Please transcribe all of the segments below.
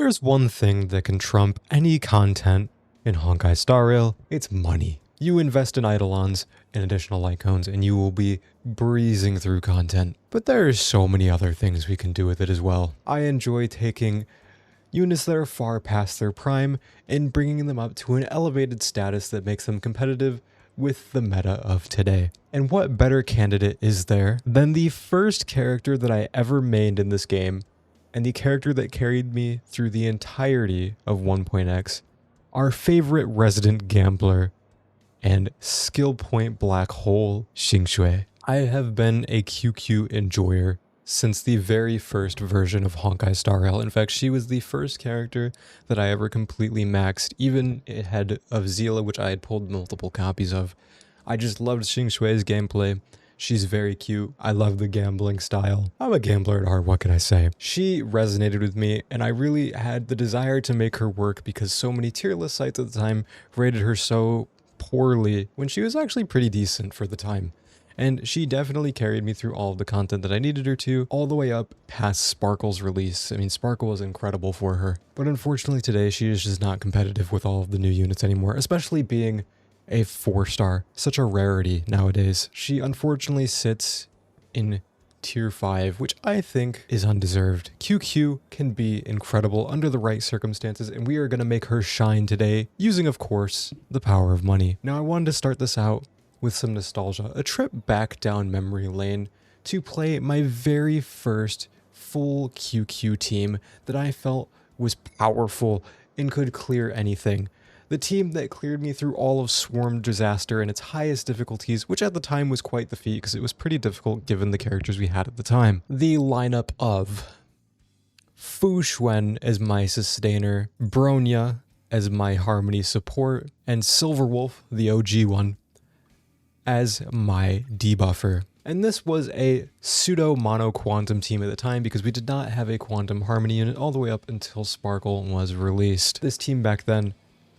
there's one thing that can trump any content in Honkai Star Rail, it's money. You invest in Eidolons and additional light cones and you will be breezing through content. But there are so many other things we can do with it as well. I enjoy taking units that are far past their prime and bringing them up to an elevated status that makes them competitive with the meta of today. And what better candidate is there than the first character that I ever mained in this game, and the character that carried me through the entirety of 1.x, our favorite resident gambler and skill point black hole, Qingque. I have been a QQ enjoyer since the very first version of Honkai Star Rail. In fact, she was the first character that I ever completely maxed, even ahead of Zila, which I had pulled multiple copies of. I just loved Qingque's gameplay. She's very cute. I love the gambling style. I'm a gambler at heart, what can I say? She resonated with me, and I really had the desire to make her work because so many tier list sites at the time rated her so poorly when she was actually pretty decent for the time. And she definitely carried me through all of the content that I needed her to, all the way up past Sparkle's release. I mean, Sparkle was incredible for her. But unfortunately today, she is just not competitive with all of the new units anymore, especially being a 4-star. Such a rarity nowadays. She unfortunately sits in tier 5, which I think is undeserved. QQ can be incredible under the right circumstances, and we are going to make her shine today, using, of course, the power of money. Now, I wanted to start this out with some nostalgia, a trip back down memory lane to play my very first full QQ team that I felt was powerful and could clear anything. The team that cleared me through all of Swarm Disaster and its highest difficulties, which at the time was quite the feat because it was pretty difficult given the characters we had at the time. The lineup of Xuan as my sustainer, Bronya as my harmony support, and Silverwolf, the OG one, as my debuffer. And this was a pseudo mono quantum team at the time because we did not have a quantum harmony unit all the way up until Sparkle was released. This team back then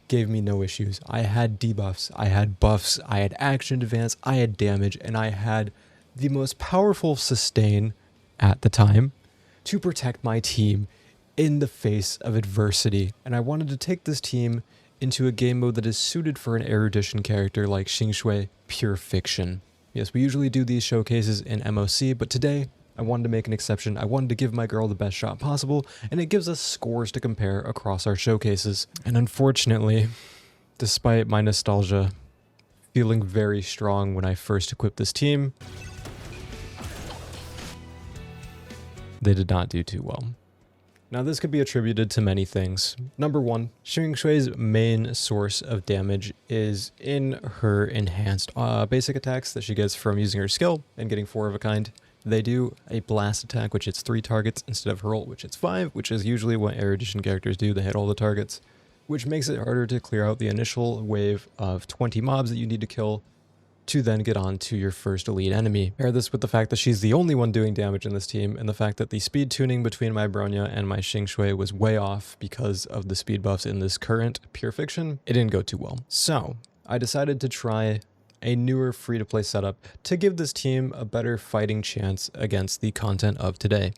gave me no issues. I had debuffs, I had buffs, I had action advance, I had damage, and I had the most powerful sustain at the time to protect my team in the face of adversity. And I wanted to take this team into a game mode that is suited for an erudition character like Qingque Pure Fiction. Yes, we usually do these showcases in MOC, but today I wanted to make an exception. I wanted to give my girl the best shot possible, and it gives us scores to compare across our showcases. And unfortunately, despite my nostalgia feeling very strong when I first equipped this team, they did not do too well. Now, this could be attributed to many things. Number one, Qingque's main source of damage is in her enhanced basic attacks that she gets from using her skill and getting 4 of a kind. They do a blast attack, which hits 3 targets, instead of hurl, which hits 5, which is usually what erudition characters do. They hit all the targets, which makes it harder to clear out the initial wave of 20 mobs that you need to kill to then get on to your first elite enemy. Pair this with the fact that she's the only one doing damage in this team, and the fact that the speed tuning between my Bronya and my Qingque was way off because of the speed buffs in this current Pure Fiction. It didn't go too well. So I decided to try a newer free-to-play setup to give this team a better fighting chance against the content of today.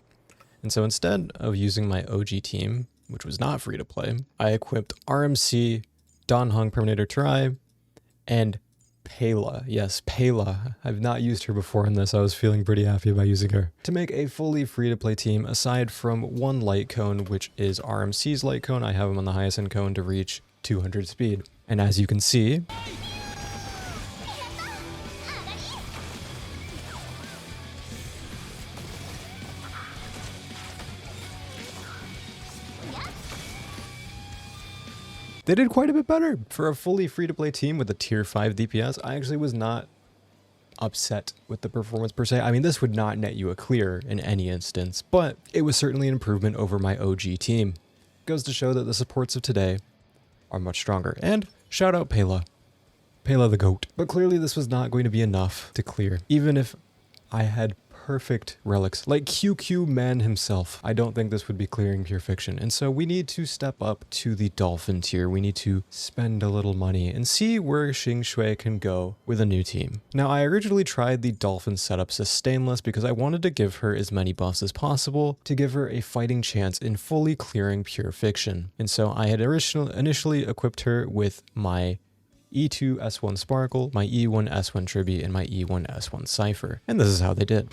And so instead of using my OG team, which was not free-to-play, I equipped RMC, Dan Heng Perminator Try, and Pela. Yes, Pela. I've not used her before in this. I was feeling pretty happy about using her. To make a fully free-to-play team, aside from one light cone, which is RMC's light cone, I have him on the highest end cone to reach 200 speed. And as you can see, they did quite a bit better. For a fully free-to-play team with a tier 5 DPS, I actually was not upset with the performance per se. I mean, this would not net you a clear in any instance, but it was certainly an improvement over my OG team. Goes to show that the supports of today are much stronger. And shout out Pela. Pela the GOAT. But clearly this was not going to be enough to clear. Even if I had perfect relics, like QQ Man himself. I don't think this would be clearing pure fiction. And so we need to step up to the Dolphin tier. We need to spend a little money and see where Qingque can go with a new team. Now, I originally tried the Dolphin setup Sustainless because I wanted to give her as many buffs as possible to give her a fighting chance in fully clearing pure fiction. And so I had initially equipped her with my E2 S1 Sparkle, my E1 S1 Tribbie, and my E1 S1 Cipher. And this is how they did.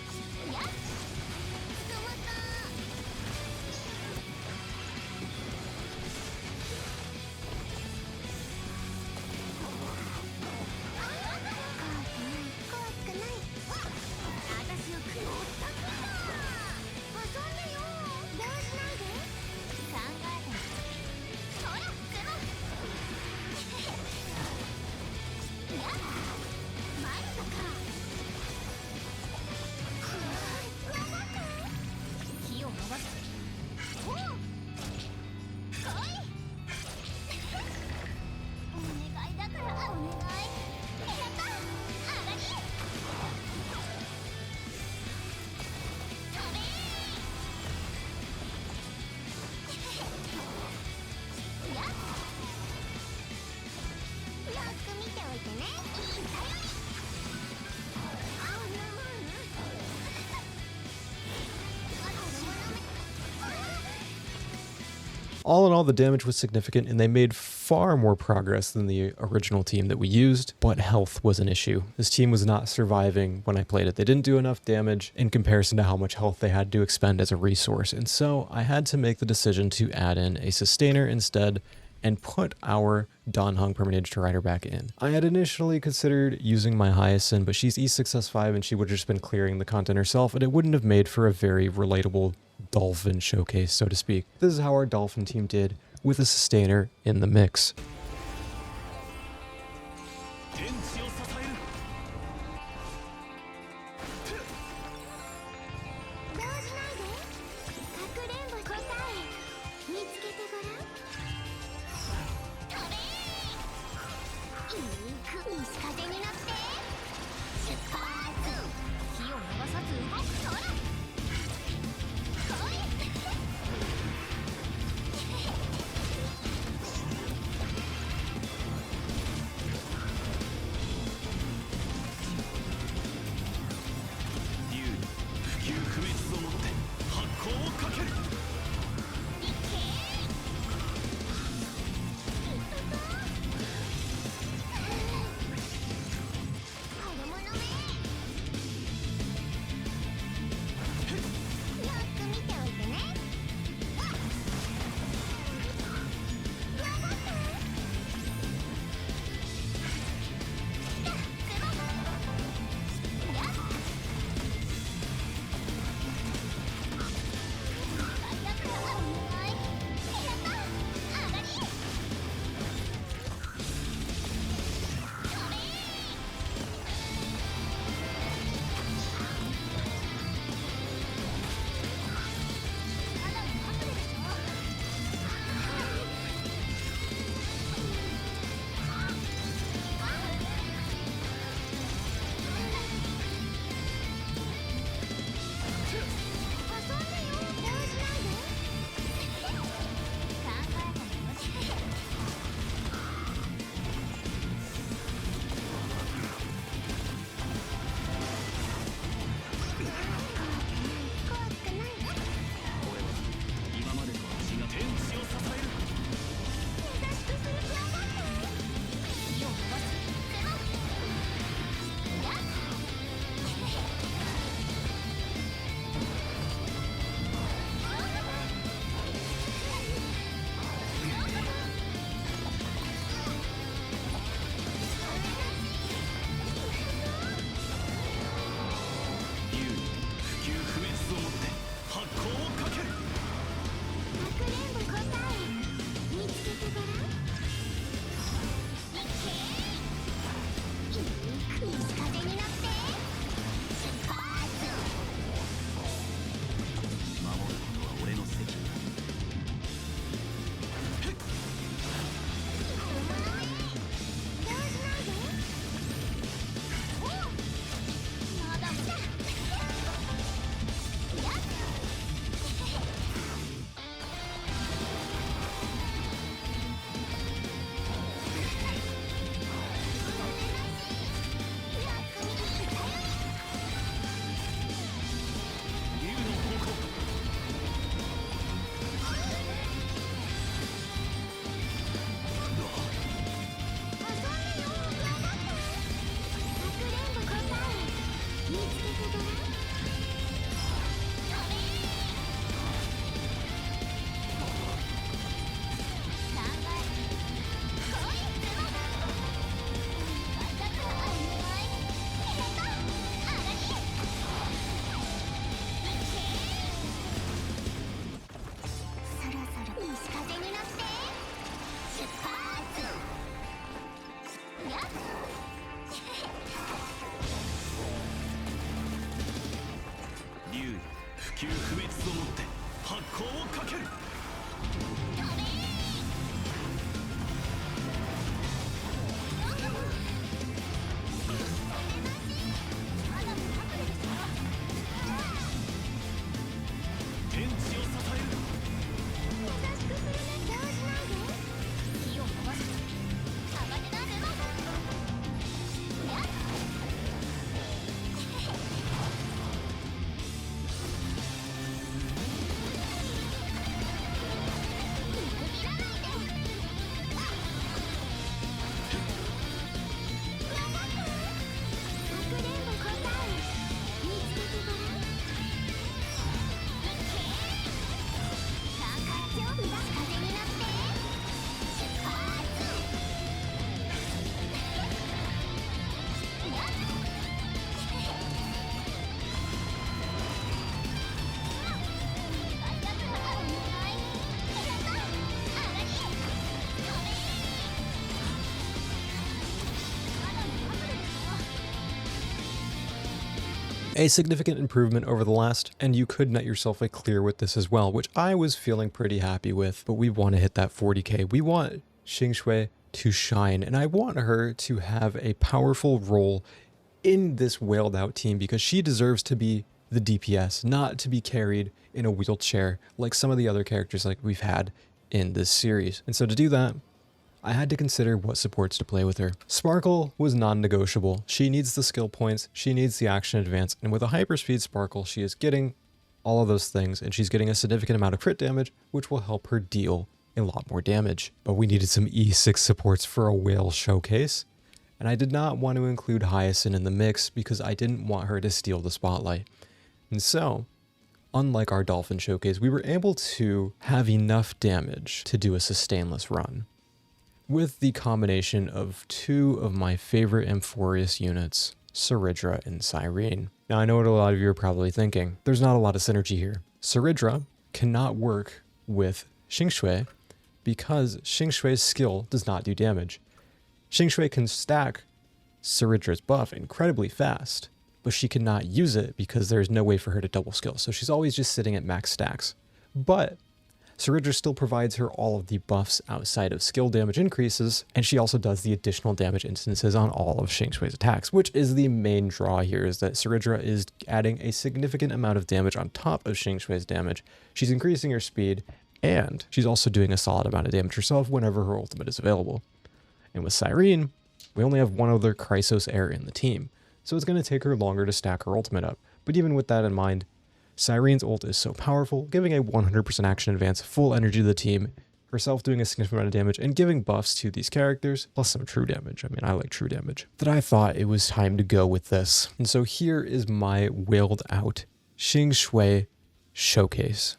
All in all, the damage was significant and they made far more progress than the original team that we used, but health was an issue. This team was not surviving when I played it. They didn't do enough damage in comparison to how much health they had to expend as a resource, and so I had to make the decision to add in a sustainer instead and put our Danheng Permanent Rider back in. I had initially considered using my Hyacinth, but she's E6S5 and she would have just been clearing the content herself, and it wouldn't have made for a very relatable Dolphin showcase, so to speak. This is how our Dolphin team did with a sustainer in the mix. A significant improvement over the last, and you could net yourself a clear with this as well, which I was feeling pretty happy with, but we want to hit that 40k. We want Qingque to shine, and I want her to have a powerful role in this wailed out team because she deserves to be the DPS, not to be carried in a wheelchair like some of the other characters like we've had in this series. And so to do that, I had to consider what supports to play with her. Sparkle was non-negotiable. She needs the skill points, she needs the action advance, and with a hyperspeed Sparkle, she is getting all of those things, and she's getting a significant amount of crit damage, which will help her deal a lot more damage. But we needed some E6 supports for a whale showcase, and I did not want to include Hyacinth in the mix because I didn't want her to steal the spotlight. And so, unlike our Dolphin Showcase, we were able to have enough damage to do a sustainless run with the combination of two of my favorite Amphorius units, Cerydra and Cyrene. Now I know what a lot of you are probably thinking. There's not a lot of synergy here. Cerydra cannot work with Qingque because Qingque's skill does not do damage. Qingque can stack Cerydra's buff incredibly fast, but she cannot use it because there's no way for her to double skill. So she's always just sitting at max stacks. But Cerydra still provides her all of the buffs outside of skill damage increases, and she also does the additional damage instances on all of Qingque's attacks, which is the main draw here, is that Cerydra is adding a significant amount of damage on top of Qingque's damage. She's increasing her speed, and she's also doing a solid amount of damage herself whenever her ultimate is available. And with Cyrene, we only have one other Chrysos heir in the team, so it's going to take her longer to stack her ultimate up. But even with that in mind, Cyrene's ult is so powerful, giving a 100% action advance, full energy to the team, herself doing a significant amount of damage, and giving buffs to these characters, plus some true damage. I mean, I like true damage. That I thought it was time to go with this. And so here is my wailed out Qingque showcase.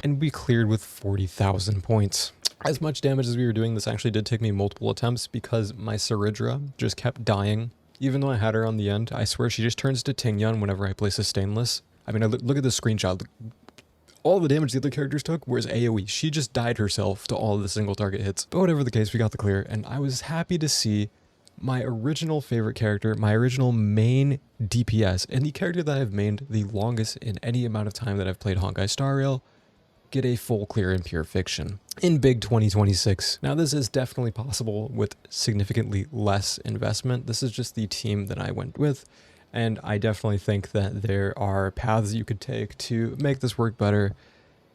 And we cleared with 40,000 points. As much damage as we were doing, this actually did take me multiple attempts because my Cerydra just kept dying. Even though I had her on the end, I swear she just turns to Tingyan whenever I play Sustainless. I mean, look at the screenshot. All the damage the other characters took was AoE. She just died herself to all of the single target hits. But whatever the case, we got the clear, and I was happy to see my original favorite character, my original main DPS, and the character that I've mained the longest in any amount of time that I've played Honkai Star Rail, get a full clear in Pure Fiction in big 2026. Now this is definitely possible with significantly less investment. This is just the team that I went with, and I definitely think that there are paths you could take to make this work better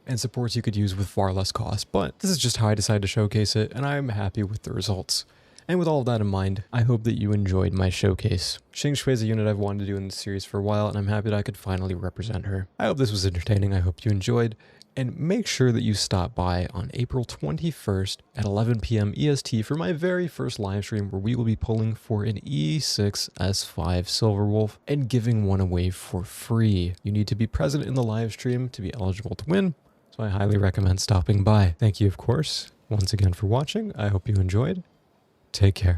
and supports you could use with far less cost, but this is just how I decided to showcase it, and I'm happy with the results. And with all of that in mind, I hope that you enjoyed my showcase. Qingque is a unit I've wanted to do in this series for a while, and I'm happy that I could finally represent her. I hope this was entertaining, I hope you enjoyed, and make sure that you stop by on April 21st at 11 p.m. EST for my very first live stream where we will be pulling for an E6 S5 Silverwolf and giving one away for free. You need to be present in the live stream to be eligible to win, so I highly recommend stopping by. Thank you, of course, once again for watching. I hope you enjoyed. Take care.